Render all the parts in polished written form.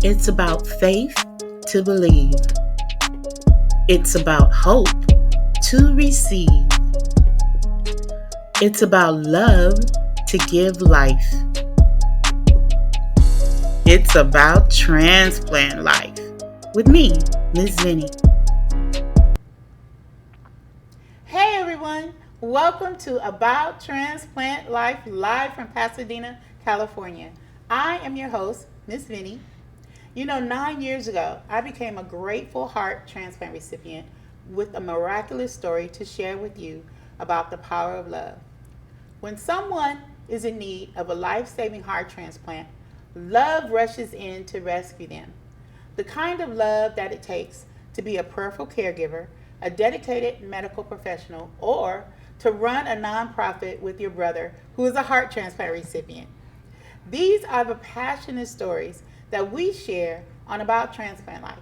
It's about faith to believe. It's about hope to receive. It's about love to give life. It's about transplant life with me, Miss Vinnie. Hey everyone, welcome to About Transplant Life live from Pasadena, California. I am your host, Miss Vinnie. 9 years ago, I became a grateful heart transplant recipient with a miraculous story to share with you about the power of love. When someone is in need of a life-saving heart transplant, love rushes in to rescue them. The kind of love that it takes to be a prayerful caregiver, a dedicated medical professional, or to run a nonprofit with your brother who is a heart transplant recipient. These are the passionate stories that we share on About Transplant Life.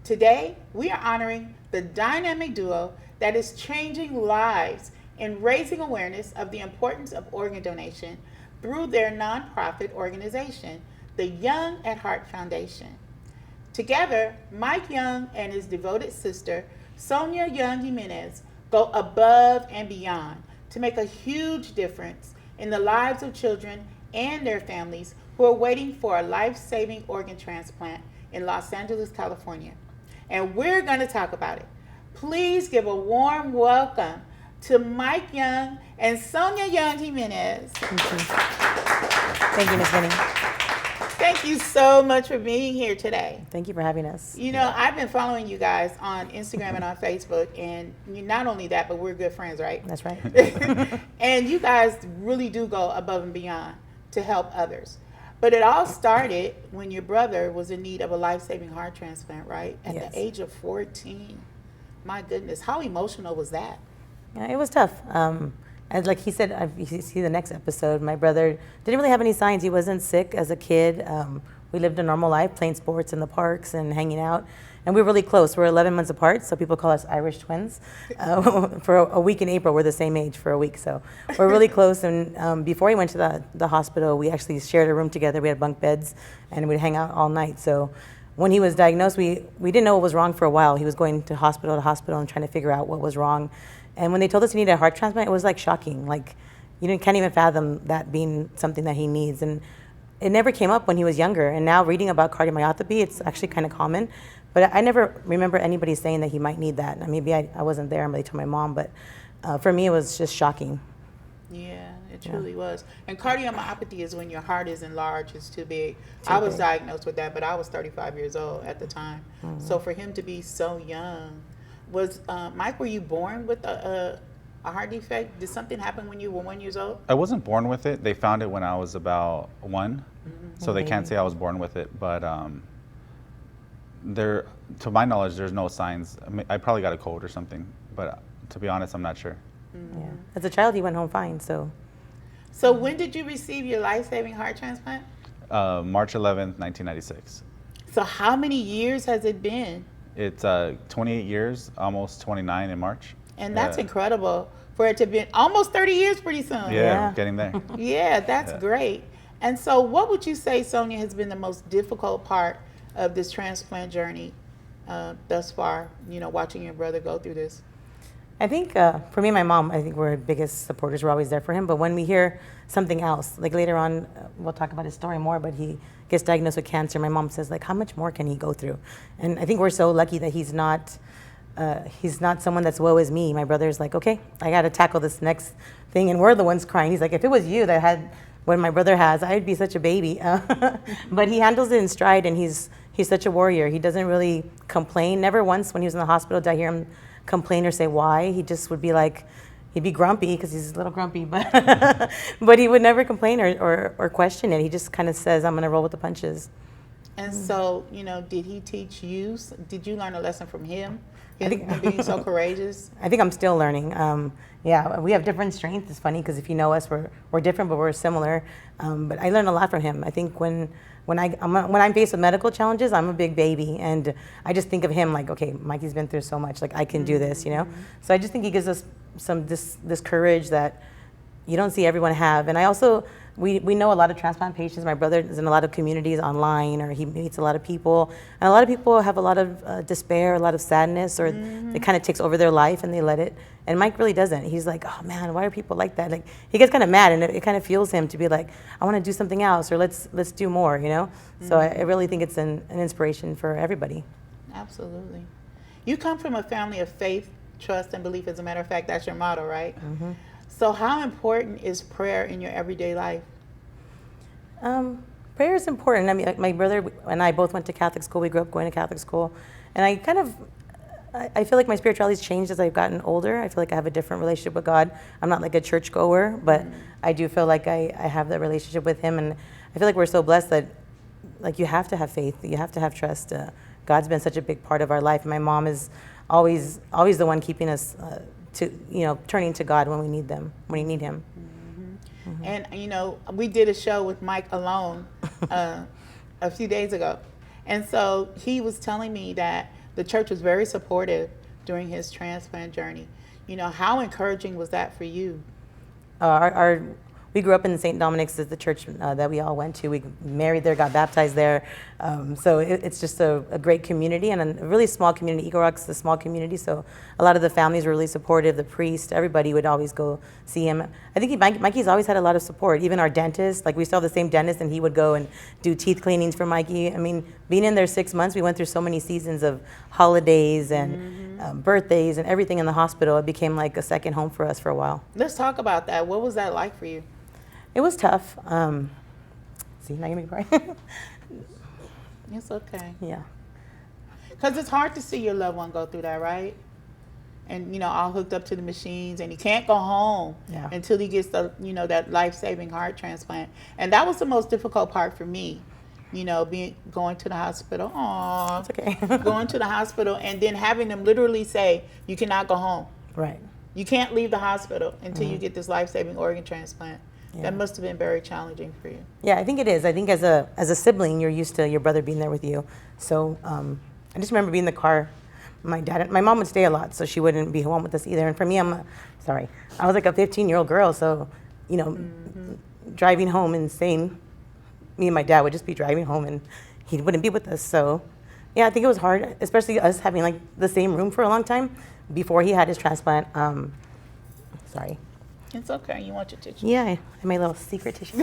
Today, we are honoring the dynamic duo that is changing lives and raising awareness of the importance of organ donation through their nonprofit organization, the Young at Heart Foundation. Together, Mike Young and his devoted sister, SONYA YOUNG-JIMENEZ, go above and beyond to make a huge difference in the lives of children and their families who are waiting for a life-saving organ transplant in Los Angeles, California. And we're going to talk about it. Please give a warm welcome to Mike Young and SONYA YOUNG-JIMENEZ. Thank you, Miss Vinnie. Thank you so much for being here today. Thank you for having us. I've been following you guys on Instagram and on Facebook, and not only that, but we're good friends, right? That's right. And you guys really do go above and beyond to help others. But it all started when your brother was in need of a life-saving heart transplant, right? At Yes. the age of 14. My goodness, how emotional was that? Yeah, it was tough. As like he said, you see the next episode, my brother didn't really have any signs. He wasn't sick as a kid. We lived a normal life, playing sports in the parks and hanging out. And we were really close. We're 11 months apart, so people call us Irish twins. For a week in April, we're the same age for a week, so we're really close. And before he went to the hospital, we actually shared a room together. We had bunk beds, and we'd hang out all night. So when he was diagnosed, we didn't know what was wrong for a while. He was going to hospital and trying to figure out what was wrong. And when they told us he needed a heart transplant, it was like shocking. Like can't even fathom that being something that he needs. And it never came up when he was younger. And now reading about cardiomyopathy, it's actually kind of common. But I never remember anybody saying that he might need that. And maybe I wasn't there. I really told my mom. But for me, it was just shocking. Yeah, it truly was. And cardiomyopathy is when your heart is enlarged, it's too big. Too I was big. diagnosed with that, but I was 35 years old at the time. Mm-hmm. So for him to be so young, was Mike, were you born with a heart defect? Did something happen when you were 1 year old? I wasn't born with it. They found it when I was about one, so they can't say I was born with it. But to my knowledge, there's no signs. I mean, I probably got a cold or something, but to be honest, I'm not sure. Yeah. As a child, he went home fine. So When did you receive your life-saving heart transplant? March 11th, 1996. So how many years has it been? It's 28 years, almost 29 in March. And that's incredible for it to be almost 30 years pretty soon. Yeah, Yeah. getting there. Yeah, that's great. And so what would you say, SONYA, has been the most difficult part of this transplant journey thus far, watching your brother go through this? I think for me and my mom, I think we're his biggest supporters. We're always there for him. But when we hear something else, like later on, we'll talk about his story more, but he gets diagnosed with cancer. My mom says, like, how much more can he go through? And I think we're so lucky that he's not someone that's woe is me. My brother's like, okay, I got to tackle this next thing. And we're the ones crying. He's like, if it was you that had what my brother has, I'd be such a baby. But he handles it in stride, and he's such a warrior. He doesn't really complain. Never once when he was in the hospital did I hear him complain or say why. He just would be like, he'd be grumpy because he's a little grumpy, but but he would never complain or question it. He just kind of says, I'm going to roll with the punches. And so, did he teach you? Did you learn a lesson from him? Him being so courageous? I think I'm still learning. Yeah, we have different strengths. It's funny because if you know us, we're different, but we're similar. But I learned a lot from him. I think when I'm faced with medical challenges, I'm a big baby, and I just think of him like, okay, Mikey's been through so much, like I can do this, So I just think he gives us this courage that you don't see everyone have. And I also we know a lot of transplant patients. My brother is in a lot of communities online, or he meets a lot of people. And a lot of people have a lot of despair, a lot of sadness, or it kind of takes over their life and they let it. And Mike really doesn't. He's like, oh man, why are people like that? Like, he gets kind of mad, and it kind of fuels him to be like, I want to do something else, or let's do more, you know? So I really think it's an inspiration for everybody. Absolutely. You come from a family of faith, trust, and belief. As a matter of fact, that's your motto, right? So how important is prayer in your everyday life? Prayer is important. I mean, like, my brother and I both went to Catholic school. We grew up going to Catholic school. And I feel like my spirituality's changed as I've gotten older. I feel like I have a different relationship with God. I'm not like a church goer, but I do feel like I have that relationship with him. And I feel like we're so blessed that, like, you have to have faith. You have to have trust. God's been such a big part of our life. My mom is always the one keeping us turning to God when we need him. And, you know, we did a show with Mike alone a few days ago. And so he was telling me that the church was very supportive during his transplant journey. You know, how encouraging was that for you? We grew up in St. Dominic's, is the church that we all went to. We married there, got baptized there. So it's just a great community, and a really small community. Eagle Rock's a small community, so a lot of the families were really supportive. The priest, everybody would always go see him. I think Mikey's always had a lot of support. Even our dentist, like, we still have the same dentist, and he would go and do teeth cleanings for Mikey. I mean, being in there 6 months, we went through so many seasons of holidays and birthdays and everything in the hospital. It became like a second home for us for a while. Let's talk about that. What was that like for you? It was tough. See, now you make me cry. It's okay. Yeah. Because it's hard to see your loved one go through that, right? And, you know, all hooked up to the machines, and he can't go home until he gets the, you know, that life-saving heart transplant. And that was the most difficult part for me, you know, going to the hospital. Aww. It's okay. Going to the hospital and then having them literally say, you cannot go home. Right. You can't leave the hospital until you get this life-saving organ transplant. Yeah. That must have been very challenging for you. Yeah, I think it is. I think as a sibling, you're used to your brother being there with you. So I just remember being in the car. My mom would stay a lot, so she wouldn't be home with us either. And for me, I was like a 15-year-old girl, so, you know, driving home and staying, me and my dad would just be driving home, and he wouldn't be with us. So, yeah, I think it was hard, especially us having like the same room for a long time before he had his transplant. Sorry. It's okay. You want your tissue? Yeah, I have my little secret tissue.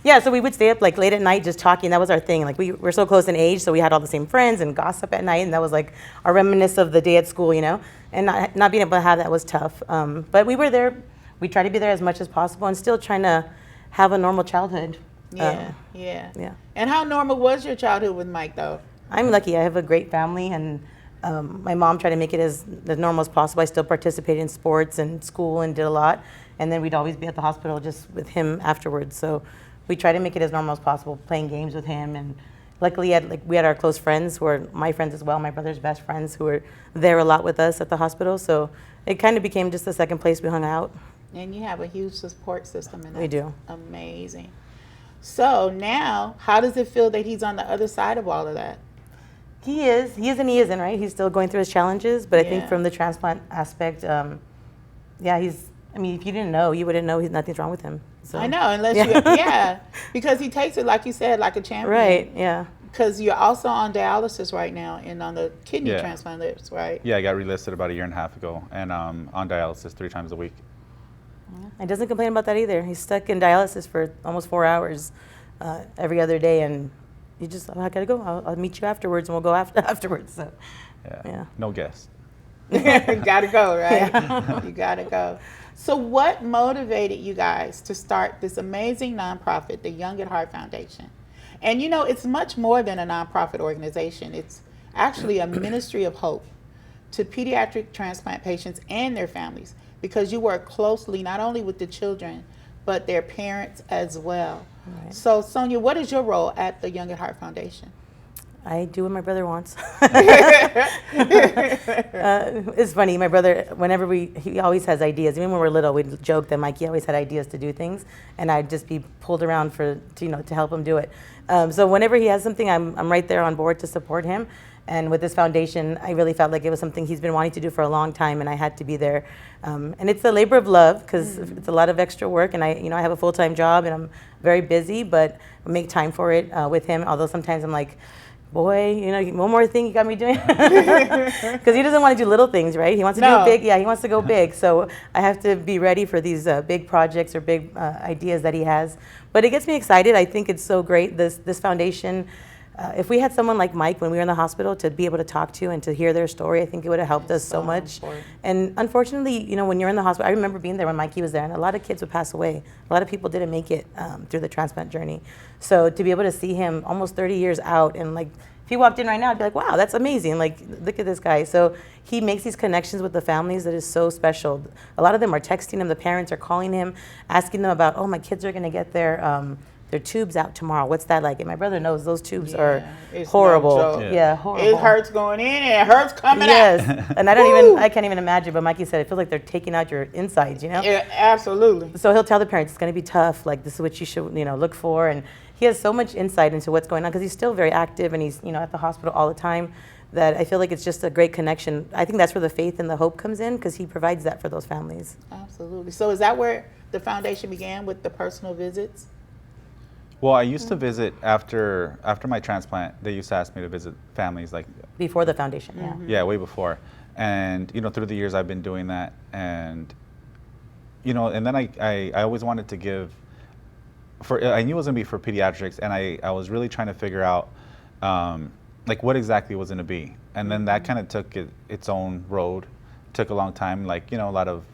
Yeah, so we would stay up like late at night just talking. That was our thing. Like, we were so close in age, so we had all the same friends and gossip at night, and that was like our reminiscence of the day at school, you know. And not being able to have that was tough. But we were there. We tried to be there as much as possible, and still trying to have a normal childhood. Yeah. And how normal was your childhood with Mike, though? I'm lucky. I have a great family, and my mom tried to make it as normal as possible. I still participated in sports and school and did a lot. And then we'd always be at the hospital just with him afterwards. So we tried to make it as normal as possible, playing games with him. And luckily, we had our close friends, who are my friends as well, my brother's best friends, who were there a lot with us at the hospital. So it kind of became just the second place we hung out. And you have a huge support system, and that's We do. Amazing. So now, how does it feel that he's on the other side of all of that? He is and he isn't, right? He's still going through his challenges, but I think Yeah. from the transplant aspect, if you didn't know, you wouldn't know nothing's wrong with him. So. I know, unless because he takes it, like you said, like a champion. Right, yeah. Because you're also on dialysis right now and on the kidney transplant list, right? Yeah, I got relisted about 1.5 years ago, and on dialysis 3 times a week. He doesn't complain about that either. He's stuck in dialysis for almost 4 hours every other day, and you just, I gotta go. I'll meet you afterwards, and we'll go afterwards. So, yeah. No guess. Gotta go, right? Yeah. You gotta go. So what motivated you guys to start this amazing nonprofit, the Young at Heart Foundation? And you know, it's much more than a nonprofit organization. It's actually a ministry of hope to pediatric transplant patients and their families, because you work closely not only with the children, but their parents as well. Right. So, Sonia, what is your role at the Young at Heart Foundation? I do what my brother wants. It's funny, my brother, whenever he always has ideas. Even when we're little, we'd joke that Mikey always had ideas to do things, and I'd just be pulled around to help him do it. So whenever he has something, I'm right there on board to support him. And with this foundation, I really felt like it was something he's been wanting to do for a long time, and I had to be there. And it's a labor of love because it's a lot of extra work, and I have a full-time job, and I'm very busy, but I make time for it with him. Although sometimes I'm like, boy, one more thing you got me doing, because he doesn't want to do little things, right? He wants to do big. Yeah, he wants to go big. So I have to be ready for these big projects or big ideas that he has. But it gets me excited. I think it's so great. This foundation. If we had someone like Mike when we were in the hospital to be able to talk to and to hear their story, I think it would have helped us so much. Important. And unfortunately, when you're in the hospital, I remember being there when Mikey was there, and a lot of kids would pass away. A lot of people didn't make it through the transplant journey. So to be able to see him almost 30 years out, and like if he walked in right now, I'd be like, wow, that's amazing. Like, look at this guy. So he makes these connections with the families that is so special. A lot of them are texting him. The parents are calling him, asking them about, oh, my kids are going to get their tubes out tomorrow. What's that like? And my brother knows those tubes are horrible. No joke. Yeah, horrible. It hurts going in and it hurts coming out. Yes, and I can't even imagine. But Mikey said it feels like they're taking out your insides. Yeah, absolutely. So he'll tell the parents it's going to be tough. Like, this is what you should look for. And he has so much insight into what's going on because he's still very active and he's at the hospital all the time. That I feel like it's just a great connection. I think that's where the faith and the hope comes in because he provides that for those families. Absolutely. So is that where the foundation began, with the personal visits? Well, I used to visit after my transplant. They used to ask me to visit families like Before the foundation, yeah. yeah, way before. And through the years I've been doing that, and and then I always wanted to give I knew it was gonna be for pediatrics, and I was really trying to figure out like what exactly it was gonna be. And then that kind of took its own road. Took a long time, like a lot of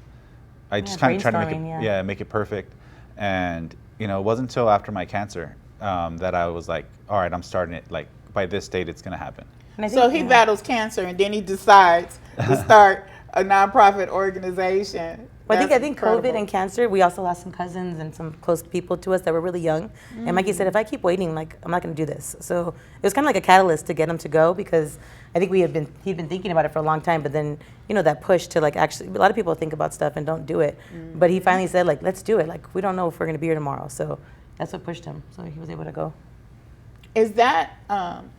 I just kind of tried to make it make it perfect. And it wasn't until after my cancer that I was like, all right, I'm starting it. Like, by this date, it's going to happen. So he battles cancer, and then he decides to start a nonprofit organization. Well, I think COVID and cancer, we also lost some cousins and some close people to us that were really young. And Mikey said, if I keep waiting, like, I'm not going to do this. So it was kind of like a catalyst to get him to go, because I think he'd been thinking about it for a long time. But then, that push to like actually, a lot of people think about stuff and don't do it. But he finally said, like, let's do it. Like, we don't know if we're going to be here tomorrow. So that's what pushed him. So he was able to go. Is that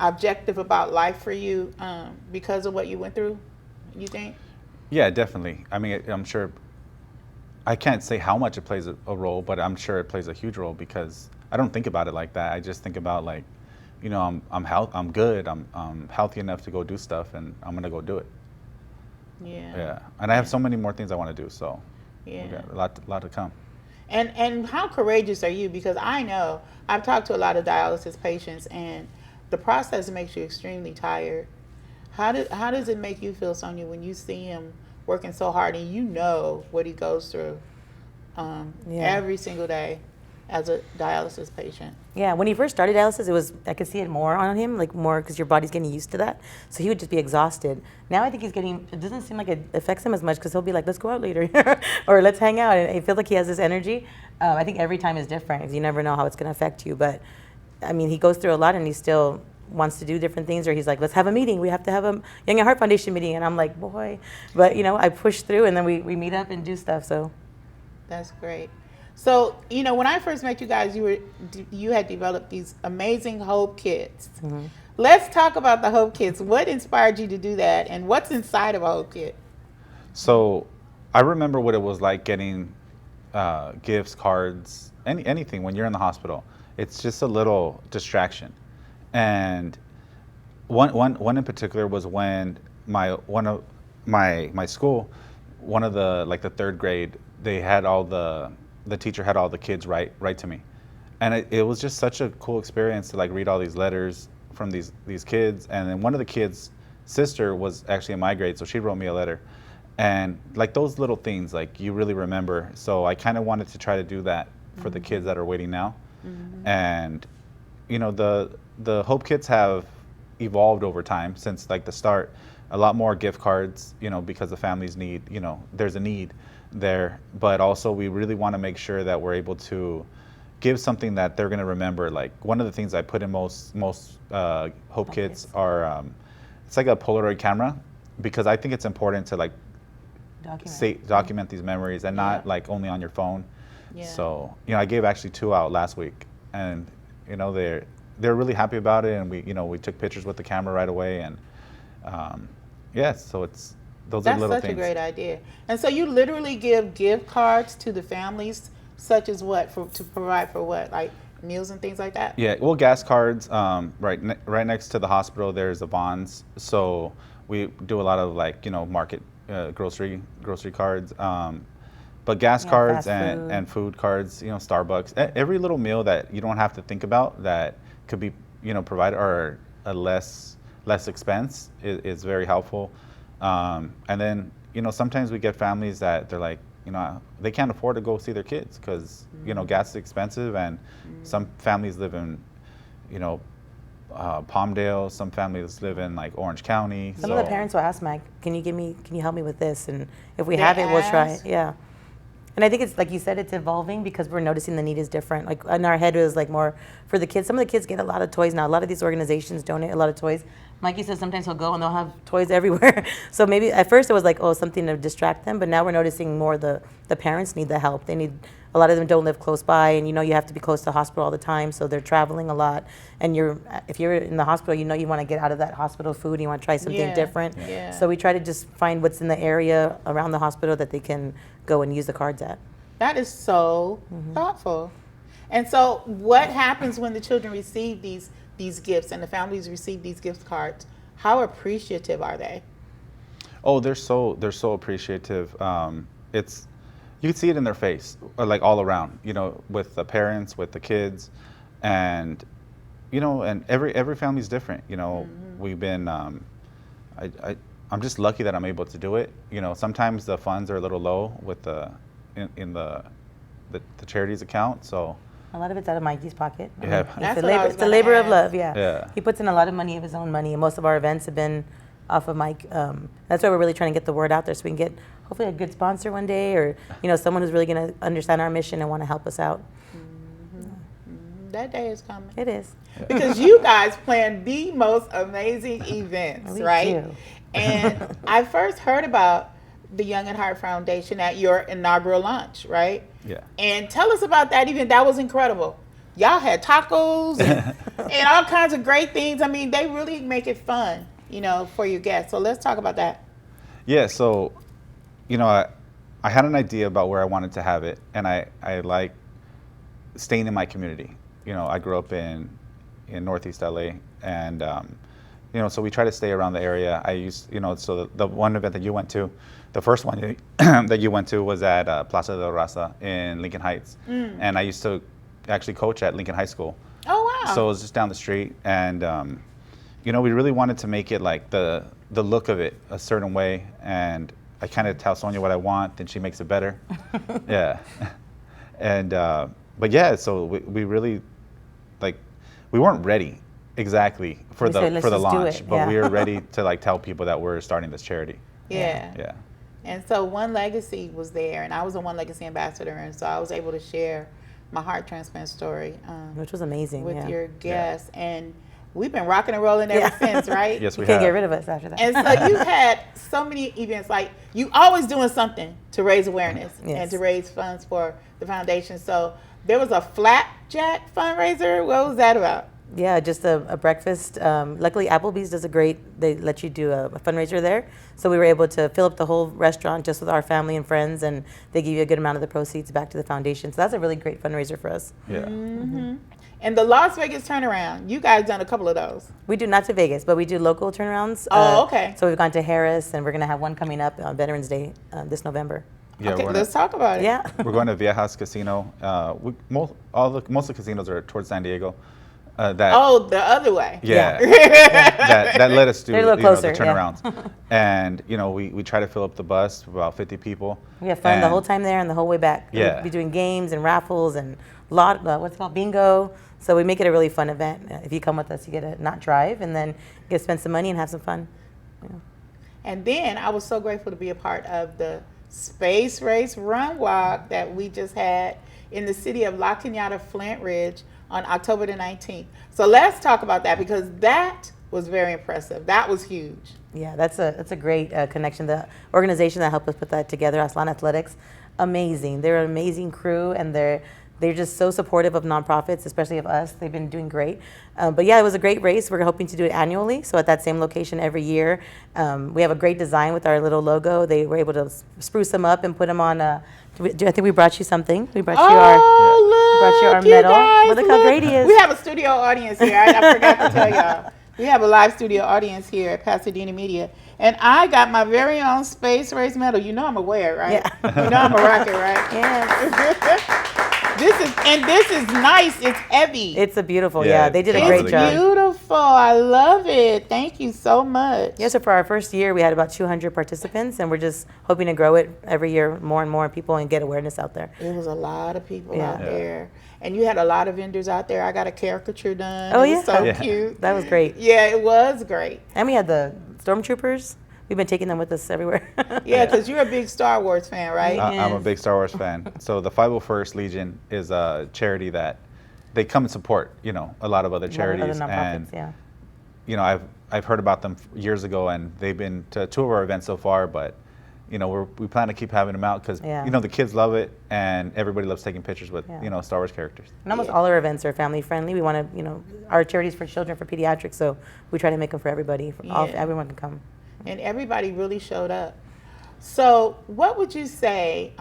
objective about life for you because of what you went through, you think? Yeah, definitely. I mean, I'm sure, I can't say how much it plays a role, but I'm sure it plays a huge role, because I don't think about it like that. I just think about, like, I'm good. I'm healthy enough to go do stuff, and I'm gonna go do it. Yeah. Yeah, and I have so many more things I want to do. So Yeah. we got a lot to come. And how courageous are you? Because I know I've talked to a lot of dialysis patients, and the process makes you extremely tired. How does it make you feel, Sonya, when you see him working so hard and you know what he goes through every single day as a dialysis patient? Yeah, when he first started dialysis, I could see it more on him, like more because your body's getting used to that. So he would just be exhausted. Now I think it doesn't seem like it affects him as much, because he'll be like, let's go out later or let's hang out. And I feel like he has this energy. I think every time is different, because you never know how it's going to affect you. But I mean, he goes through a lot, and he still wants to do different things, or he's like, let's have a meeting. We have to have a Young at Heart Foundation meeting. And I'm like, boy. But, I push through, and then we meet up and do stuff. So That's great. So, when I first met you guys, you had developed these amazing Hope Kits. Mm-hmm. Let's talk about the Hope Kits. What inspired you to do that, and what's inside of a Hope Kit? So I remember what it was like getting gifts, cards, anything when you're in the hospital. It's just a little distraction. And one in particular was when my school, one of the third grade, they had the teacher had all the kids write to me, and it was just such a cool experience to like read all these letters from these kids. And then one of the kids' sister was actually in my grade, so she wrote me a letter, and like those little things, like, you really remember. So I kind of wanted to try to do that for the kids that are waiting now. And the Hope Kits have evolved over time since like the start. A lot more gift cards, because the families need, there's a need there. But also we really want to make sure that we're able to give something that they're going to remember. Like, one of the things I put in most Hope Kits are, it's like a Polaroid camera, because I think it's important to like document these memories, and not like only on your phone. Yeah. So, I gave actually 2 out last week, and they're really happy about it, and we took pictures with the camera right away, and Yeah, so those are That's little such a things. great idea. And so you literally give gift cards to the families, such as what, to provide for what, like meals and things like that? Yeah, well, gas cards. Right next to the hospital, there's a Bonds, so we do a lot of like market grocery cards. But gas Yeah, cards fast food. and food cards, Starbucks, every little meal that you don't have to think about that could be provided or a less expense is very helpful. And then sometimes we get families that they're like they can't afford to go see their kids because gas is expensive, and some families live in Palmdale, some families live in like Orange County. Some of the parents will ask, Mike, can you help me with this? And if we They have it, we'll try it. ask? Yeah. And I think it's like you said, it's evolving because we're noticing the need is different. Like in our head, it was like more for the kids. Some of the kids get a lot of toys now. A lot of these organizations donate a lot of toys. Like you said, sometimes he'll go and they'll have toys everywhere. So maybe at first it was like, oh, something to distract them. But now we're noticing more the parents need the help. They need, a lot of them don't live close by, and you have to be close to the hospital all the time, so they're traveling a lot. And if you're in the hospital, you want to get out of that hospital food, you want to try something Yeah, different. yeah. So we try to just find what's in the area around the hospital that they can go and use the cards at. That is so thoughtful. And so what happens when the children receive these gifts and the families receive these gift cards? How appreciative are they? Oh, they're so appreciative. It's you can see it in their face, like all around. With the parents, with the kids, and and every family's different. We've been. I'm just lucky that I'm able to do it. Sometimes the funds are a little low with the charities account, so. A lot of it's out of Mikey's pocket. Yeah. That's It's what I was it's a gonna labor of ask. love, yeah. Yeah. He puts in a lot of money of his own money, and most of our events have been off of Mike. That's why we're really trying to get the word out there so we can get hopefully a good sponsor one day, or someone who's really going to understand our mission and want to help us out. That day is coming. It is. Because you guys plan the most amazing events, We right? do. And I first heard about the Young at Heart Foundation at your inaugural launch, right? Yeah. And tell us about that event. That was incredible. Y'all had tacos and all kinds of great things. I mean, they really make it fun, for your guests. So let's talk about that. Yeah, so, I had an idea about where I wanted to have it, and I like staying in my community. I grew up in Northeast LA, and, so we try to stay around the area. I used, so the one event that you went to, the first one that you went to was at Plaza de la Raza in Lincoln Heights, and I used to actually coach at Lincoln High School. Oh, wow. So it was just down the street, and we really wanted to make it like the look of it a certain way, and I kind of tell SONYA what I want, then she makes it better. Yeah, and but yeah, so we really we weren't ready exactly for We said, the "Let's for the just do launch, it," but yeah. we were ready to tell people that we're starting this charity. Yeah. Yeah, And so One Legacy was there, and I was a One Legacy ambassador, and so I was able to share my heart transplant story Which was amazing. with yeah. your guests. And we've been rocking and rolling ever Yeah. since, right? yes, You we can't have. get rid of us after that. And so you've had so many events, like you always doing something to raise awareness Yes. and to raise funds for the foundation. So there was a flapjack fundraiser. What was that about? Yeah, just a breakfast. Luckily, Applebee's does they let you do a fundraiser there. So we were able to fill up the whole restaurant just with our family and friends, and they give you a good amount of the proceeds back to the foundation. So that's a really great fundraiser for us. Yeah. And the Las Vegas turnaround, you guys done a couple of those. We do not to Vegas, but we do local turnarounds. Oh, okay. So we've gone to Harris, and we're going to have one coming up on Veterans Day this November. Yeah, Okay, we're let's talk about it. Yeah. we're going to Viejas Casino. Most of the casinos are towards San Diego. Oh, the other way. Yeah, that let us do They're a little closer, the yeah. turnarounds. And we try to fill up the bus with about 50 people. We have fun the And- whole time there and the whole way back. Yeah. We'll be doing games and raffles and what's it called, bingo. So we make it a really fun event. If you come with us, you get to not drive, and then you get to spend some money and have some fun. And then I was so grateful to be a part of the Space Race Run Walk that we just had in the city of La Cañada, Flint Ridge on October the 19th. So let's talk about that because that was very impressive. That was huge. Yeah, that's a great connection. The organization that helped us put that together, Aslan Athletics, amazing. They're an amazing crew, and they they're just so supportive of nonprofits, especially of us. They've been doing great. But yeah, it was a great race. We're hoping to do it annually, so at that same location every year. We have a great design with our little logo. They were able to spruce them up and put them on. I think we brought you something. We brought you our medal. Guys, Well, look how great he is. We have a studio audience here. I forgot to tell y'all. We have a live studio audience here at Pasadena Media. And I got my very own space race medal. You know I'm aware, right? Yeah. You know I'm a rocket, right? Yeah. This is nice. It's heavy. It's a beautiful, Yeah, they did a it's great It's job. beautiful. I love it. Thank you so much. Yeah, so for our first year, we had about 200 participants, and we're just hoping to grow it every year, more and more people, and get awareness out there. It was a lot of people Yeah. out there. And you had a lot of vendors out there. I got a caricature done. Oh, It was so yeah. cute. That was great. Yeah, it was great. And we had the stormtroopers. We've been taking them with us everywhere. Yeah, because you're a big Star Wars fan, right? Yeah. I'm a big Star Wars fan. So the 501st Legion is a charity that they come and support, a lot of other charities. Other And, nonprofits, I've heard about them years ago, and they've been to 2 of our events so far, but, we plan to keep having them out because, Yeah. the kids love it, and everybody loves taking pictures with, Yeah. Star Wars characters. And almost all our events are family friendly. We want to, our charities for children, for pediatrics, so we try to make them for everybody. Yeah. Everyone can come. And everybody really showed up. So what would you say,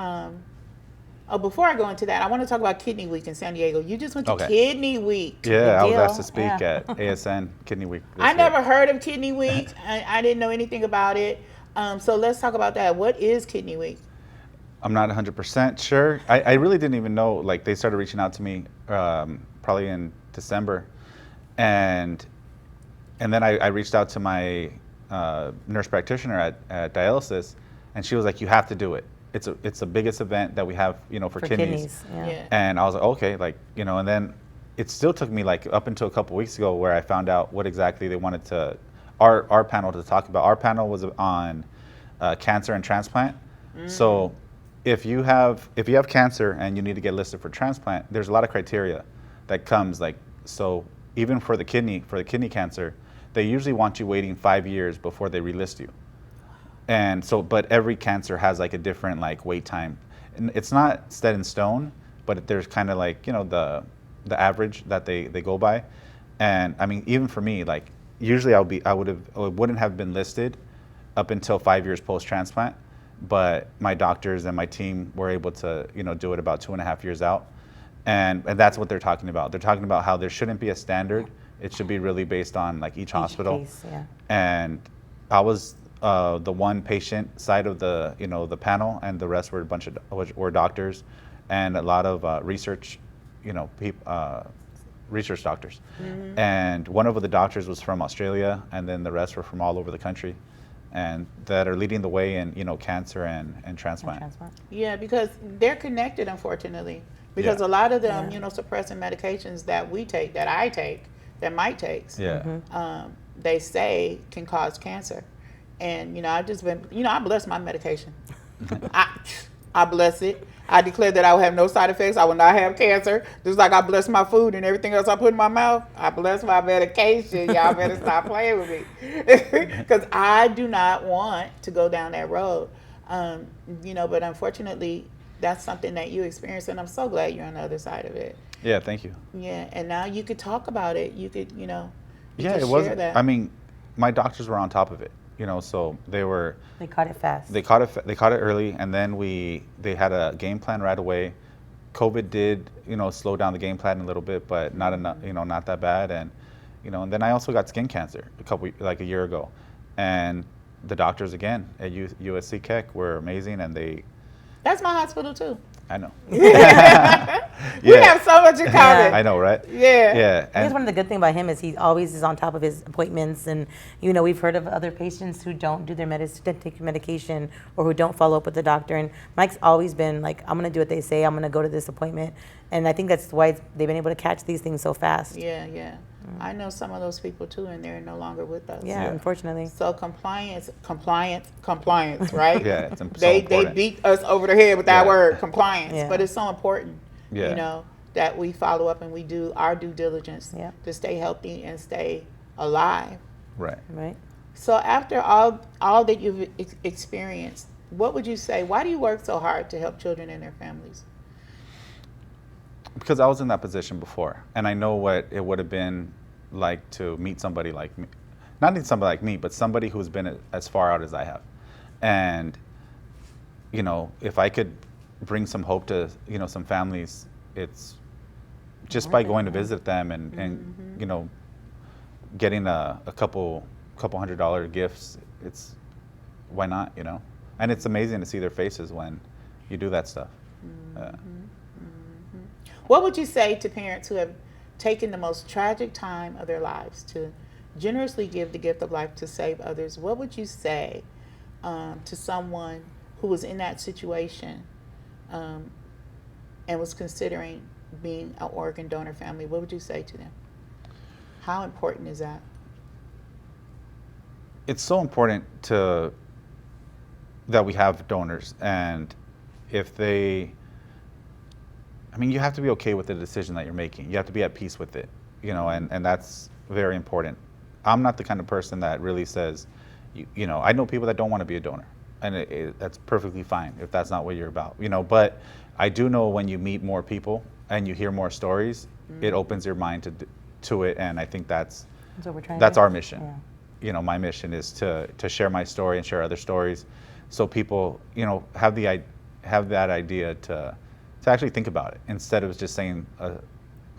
before I go into that, I want to talk about Kidney Week in San Diego. You just went to Okay. Kidney Week. Yeah, I was deal. asked to speak Yeah. at ASN Kidney Week. this I year. never heard of Kidney Week. I didn't know anything about it. So let's talk about that. What is Kidney Week? I'm not 100% sure. I really didn't even know. Like, they started reaching out to me probably in December, and then I reached out to my nurse practitioner at dialysis, and she was like, "You have to do it. It's the biggest event that we have, for kidneys." Yeah. Yeah. And I was like, okay, and then it still took me like up until a couple weeks ago where I found out what exactly they wanted our panel to talk about. Our panel was on cancer and transplant. So if you have cancer and you need to get listed for transplant, there's a lot of criteria that comes, so even for the kidney cancer, they usually want you waiting 5 years before they relist you. And so, but every cancer has a different wait time. And it's not set in stone, but there's kind of the average that they go by. And I mean, even for me, usually I wouldn't have been listed up until 5 years post-transplant, but my doctors and my team were able to, do it about 2.5 years out. And that's what they're talking about. They're talking about how there shouldn't be a standard. It should be really based on each hospital. Case, yeah. And I was the one patient side of the the panel, and the rest were a bunch of were doctors and a lot of research, research doctors. Mm-hmm. And one of the doctors was from Australia, and then the rest were from all over the country, and that are leading the way in cancer and transplant. Transplant. Yeah, because they're connected, unfortunately. Because Yeah. a lot of them, Yeah. suppressant medications that we take, that I take, that Mike takes, Yeah. they say can cause cancer. And, I've just been, I bless my medication. I bless it. I declare that I will have no side effects. I will not have cancer. Just like I bless my food and everything else I put in my mouth. I bless my medication. Y'all better stop playing with me. Because I do not want to go down that road. But unfortunately, that's something that you experience, and I'm so glad you're on the other side of it. Yeah. Thank you. Yeah, and now you could talk about it. You could, you Yeah, could it was. share that. I mean, my doctors were on top of it. So they They caught it fast. They caught it early, and then they had a game plan right away. COVID did, slow down the game plan a little bit, but not enough, not that bad. And, and then I also got skin cancer a year ago, and the doctors again at USC Keck were amazing, and That's my hospital too. I know. We have so much in common. I know, right? Yeah. Yeah. I guess one of the good things about him is he always is on top of his appointments, and we've heard of other patients who don't do their take medication or who don't follow up with the doctor. And Mike's always been like, I'm gonna do what they say. I'm gonna go to this appointment, and I think that's why they've been able to catch these things so fast. Yeah. I know some of those people too, and they're no longer with us. Yeah, Yeah. unfortunately. So compliance, right? Yeah, it's so They important. beat us over the head with that Yeah. word, compliance. Yeah. But it's so important, Yeah. that we follow up and we do our due diligence Yeah. to stay healthy and stay alive. Right. Right. So after all that you've experienced, what would you say? Why do you work so hard to help children and their families? because I was in that position before, and I know what it would have been like to meet somebody like me. Not need somebody like me, but somebody who's been as far out as I have. And, you know, if I could bring some hope to, you know, some families, it's just by going to visit them and you know, getting a couple $100 gifts, it's, why not, you know? And it's amazing to see their faces when you do that stuff. What would you say to parents who have taken the most tragic time of their lives to generously give the gift of life to save others? What would you say to someone who was in that situation and was considering being an organ donor family? What would you say to them? How important is that? It's so important that we have donors, and if they, I mean, you have to be okay with the decision that you're making. You have to be at peace with it, you know, and that's very important. I'm not the kind of person that really says, you know, I know people that don't want to be a donor, and that's perfectly fine if that's not what you're about, you know, but I do know when you meet more people and you hear more stories, it opens your mind to it, and I think that's what we're trying that's to do. our mission. Yeah. You know, my mission is to share my story and share other stories, so people, you know, have that idea to actually think about it instead of just saying a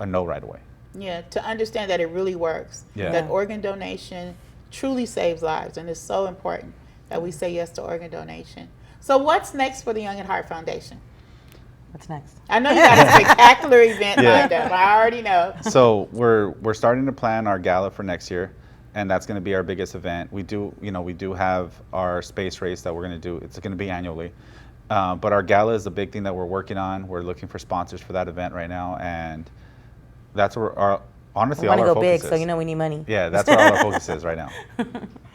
no right away. Yeah, to understand that it really works. Yeah. That organ donation truly saves lives, and it's so important that we say yes to organ donation. So what's next for the Young at Heart Foundation? What's next? I know you got a spectacular event Yeah. lined up. I already know. So we're starting to plan our gala for next year, and that's going to be our biggest event. We do have our space race that we're going to do. It's going to be annually, but our gala is a big thing that we're working on. We're looking for sponsors for that event right now, and that's where honestly all We our want to go focus big, is. so you know we need money. Yeah, that's where all our focus is right now.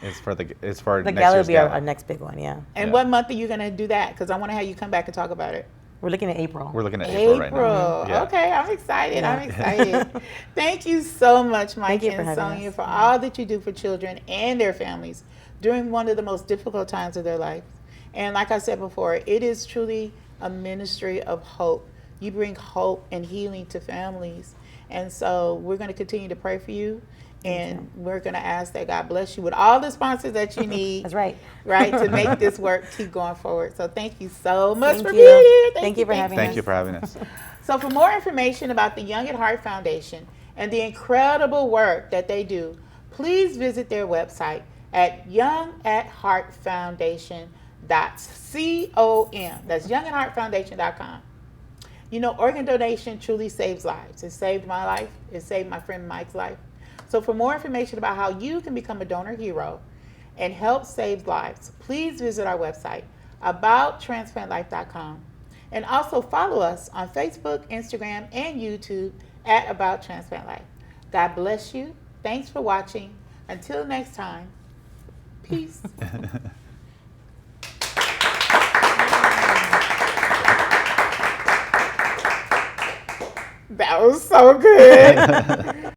It's for The next gala will year's be gala. our next big one, yeah. And Yeah. what month are you going to do that? Because I want to have you come back and talk about it. We're looking at April. We're looking at April right now. Yeah. Okay, I'm excited. Yeah. I'm excited. Thank you so much, Mike Thank you for and having Sonya, us. for all that you do for children and their families during one of the most difficult times of their life. And like I said before, it is truly a ministry of hope. You bring hope and healing to families. And so we're going to continue to pray for you. And we're going to ask that God bless you with all the sponsors that you need. That's right. Right, to make this work keep going forward. So thank you so much Thank for you. being here. Thank you for having Thank us. you for having us. So for more information about the Young at Heart Foundation and the incredible work that they do, please visit their website at youngatheartfoundation.com. That's youngatheartfoundation.com. You know, organ donation truly saves lives. It saved my life. It saved my friend Mike's life. So for more information about how you can become a donor hero and help save lives, please visit our website, abouttransplantlife.com. And also follow us on Facebook, Instagram, and YouTube at About Transplant Life. God bless you. Thanks for watching. Until next time, peace. That was so good.